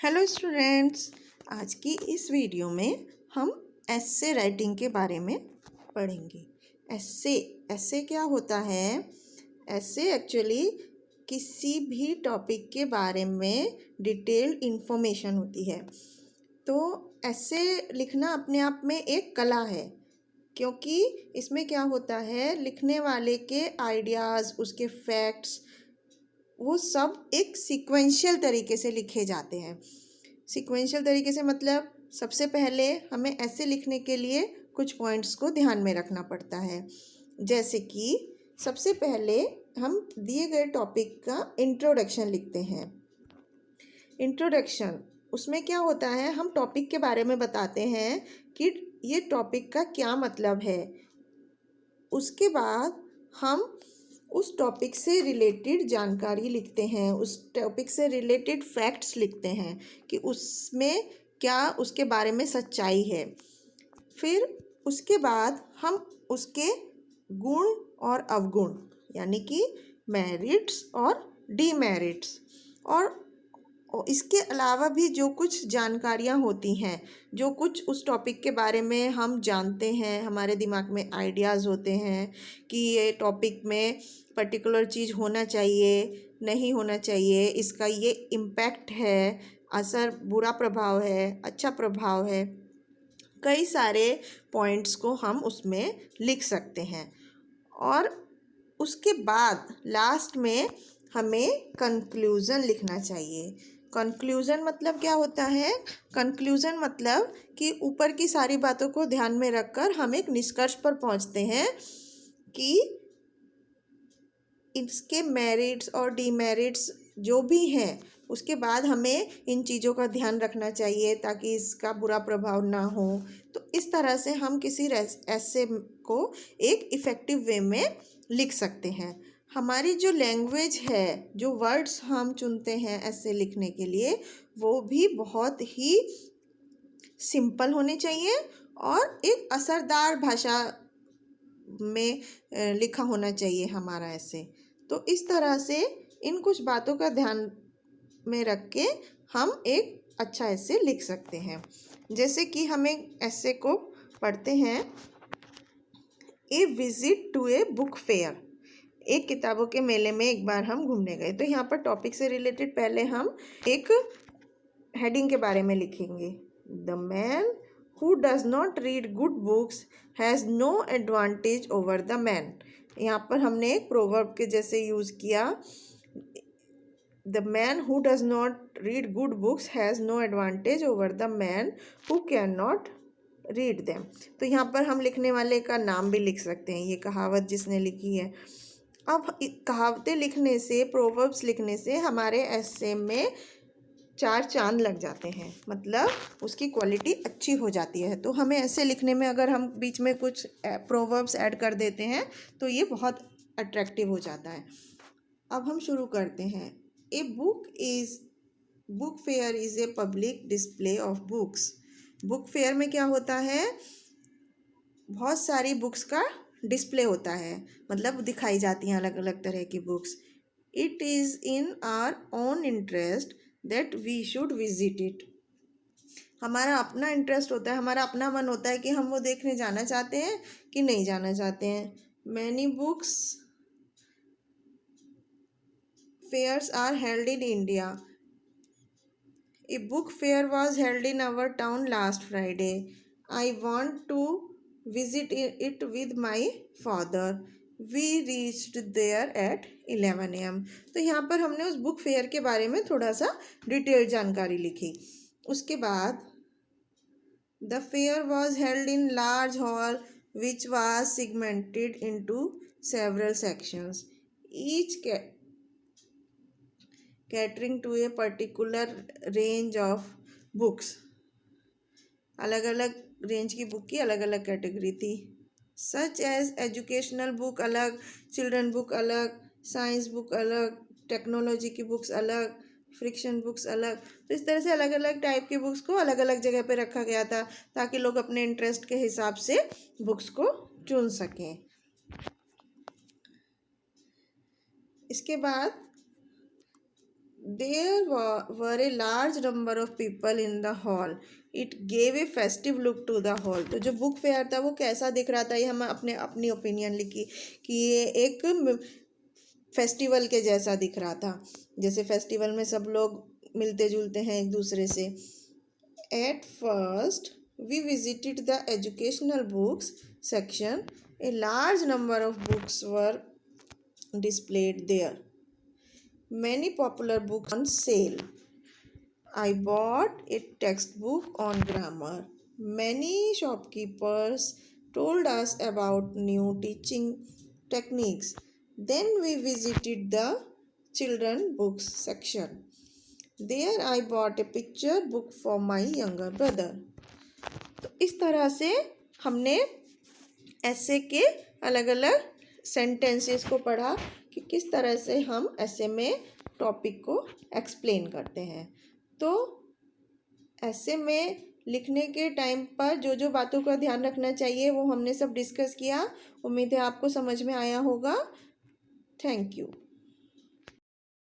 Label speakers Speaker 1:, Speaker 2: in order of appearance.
Speaker 1: Hello students, आज की इस वीडियो में हम एस्से राइटिंग के बारे में पढ़ेंगे। एस्से एस्से क्या होता है? एस्से एक्चुअली किसी भी टॉपिक के बारे में डिटेल्ड इंफॉर्मेशन होती है। तो एस्से लिखना अपने आप में एक कला है, क्योंकि इसमें क्या होता है, लिखने वाले के आइडियाज़, उसके फैक्ट्स, वो सब एक सीक्वेंशियल तरीके से लिखे जाते हैं। सीक्वेंशियल तरीके से मतलब सबसे पहले हमें ऐसे लिखने के लिए कुछ पॉइंट्स को ध्यान में रखना पड़ता है। जैसे कि सबसे पहले हम दिए गए टॉपिक का इंट्रोडक्शन लिखते हैं। इंट्रोडक्शन, उसमें क्या होता है, हम टॉपिक के बारे में बताते हैं कि ये टॉपिक का क्या मतलब है। उसके बाद हम उस टॉपिक से रिलेटेड जानकारी लिखते हैं, उस टॉपिक से रिलेटेड फैक्ट्स लिखते हैं कि उसमें क्या उसके बारे में सच्चाई है। फिर उसके बाद हम उसके गुण और अवगुण, यानी कि मेरिट्स और डीमेरिट्स, और इसके अलावा भी जो कुछ जानकारियाँ होती हैं, जो कुछ उस टॉपिक के बारे में हम जानते हैं, हमारे दिमाग में आइडियाज़ होते हैं कि ये टॉपिक में पर्टिकुलर चीज़ होना चाहिए, नहीं होना चाहिए, इसका ये इम्पैक्ट है, असर, बुरा प्रभाव है, अच्छा प्रभाव है, कई सारे पॉइंट्स को हम उसमें लिख सकते हैं। और उसके बाद लास्ट में हमें कंक्लूज़न लिखना चाहिए। कंक्लूज़न मतलब क्या होता है? कंक्लूज़न मतलब कि ऊपर की सारी बातों को ध्यान में रखकर हम एक निष्कर्ष पर पहुंचते हैं कि इसके मेरिट्स और डीमेरिट्स जो भी हैं, उसके बाद हमें इन चीज़ों का ध्यान रखना चाहिए ताकि इसका बुरा प्रभाव ना हो। तो इस तरह से हम किसी ऐसे को एक इफ़ेक्टिव वे में लिख सकते हैं। हमारी जो लैंग्वेज है, जो वर्ड्स हम चुनते हैं ऐसे लिखने के लिए, वो भी बहुत ही सिंपल होने चाहिए और एक असरदार भाषा में लिखा होना चाहिए हमारा ऐसे। तो इस तरह से इन कुछ बातों का ध्यान में रख के हम एक अच्छा ऐसे लिख सकते हैं। जैसे कि हमें ऐसे को पढ़ते हैं, a visit to a book fair. एक किताबों के मेले में एक बार हम घूमने गए। तो यहाँ पर टॉपिक से रिलेटेड पहले हम एक हेडिंग के बारे में लिखेंगे। The man who does not read good books has no advantage over the man. यहाँ पर हमने एक प्रोवर्ब के जैसे यूज़ किया। The man who does not read good books has no advantage over the man who can not read them. तो यहाँ पर हम लिखने वाले का नाम भी लिख सकते हैं, ये कहावत जिसने लिखी है। अब कहावतें लिखने से, प्रोवर्ब्स लिखने से हमारे ऐसे में चार चांद लग जाते हैं, मतलब उसकी क्वालिटी अच्छी हो जाती है। तो हमें ऐसे लिखने में अगर हम बीच में कुछ प्रोवर्ब्स ऐड कर देते हैं तो ये बहुत अट्रैक्टिव हो जाता है। अब हम शुरू करते हैं। ए book fair is a public display of books. Book fair में क्या होता है? बहुत सारी बुक्स का डिस्प्ले होता है, मतलब दिखाई जाती हैं अलग अलग तरह की books. It is in our own interest that we should visit it. हमारा अपना इंटरेस्ट होता है, हमारा अपना मन होता है कि हम वो देखने जाना चाहते हैं कि नहीं जाना चाहते हैं। Many books fairs are held in India. A book fair was held in our town last Friday. I want to visit it with my father. We reached there at 11 a.m. तो यहाँ पर हमने उस बुक फेयर के बारे में थोड़ा सा डिटेल जानकारी लिखी। उसके बाद the fair was held in large hall which was segmented into several sections. Each catering to a particular range of books। अलग अलग रेंज की बुक की अलग अलग कैटेगरी थी। सच एज एजुकेशनल बुक अलग, चिल्ड्रन बुक अलग, साइंस बुक अलग, टेक्नोलॉजी की बुक्स अलग, फ्रिक्शन बुक्स अलग। तो इस तरह से अलग अलग टाइप की बुक्स को अलग अलग जगह पे रखा गया था ताकि लोग अपने इंटरेस्ट के हिसाब से बुक्स को चुन सकें। इसके बाद There were a large number of people in the hall. It gave a festive look to the hall. तो जो बुक फेयर था वो कैसा दिख रहा था, ये हम अपनी ओपिनियन लिखी कि ये एक फेस्टिवल के जैसा दिख रहा था, जैसे फेस्टिवल में सब लोग मिलते जुलते हैं एक दूसरे से. At first, we visited the educational books section. A large number of books were displayed there. Many popular books on sale. I bought a textbook on grammar. Many shopkeepers told us about new teaching techniques. Then we visited the children books section. There I bought a picture book for my younger brother. तो इस तरह से हमने ऐसे के अलग अलग sentences को पढ़ा कि किस तरह से हम ऐसे में टॉपिक को एक्सप्लेन करते हैं. तो ऐसे में लिखने के टाइम पर जो जो बातों का ध्यान रखना चाहिए वो हमने सब डिस्कस किया. उम्मीद है आपको समझ में आया होगा. Thank you.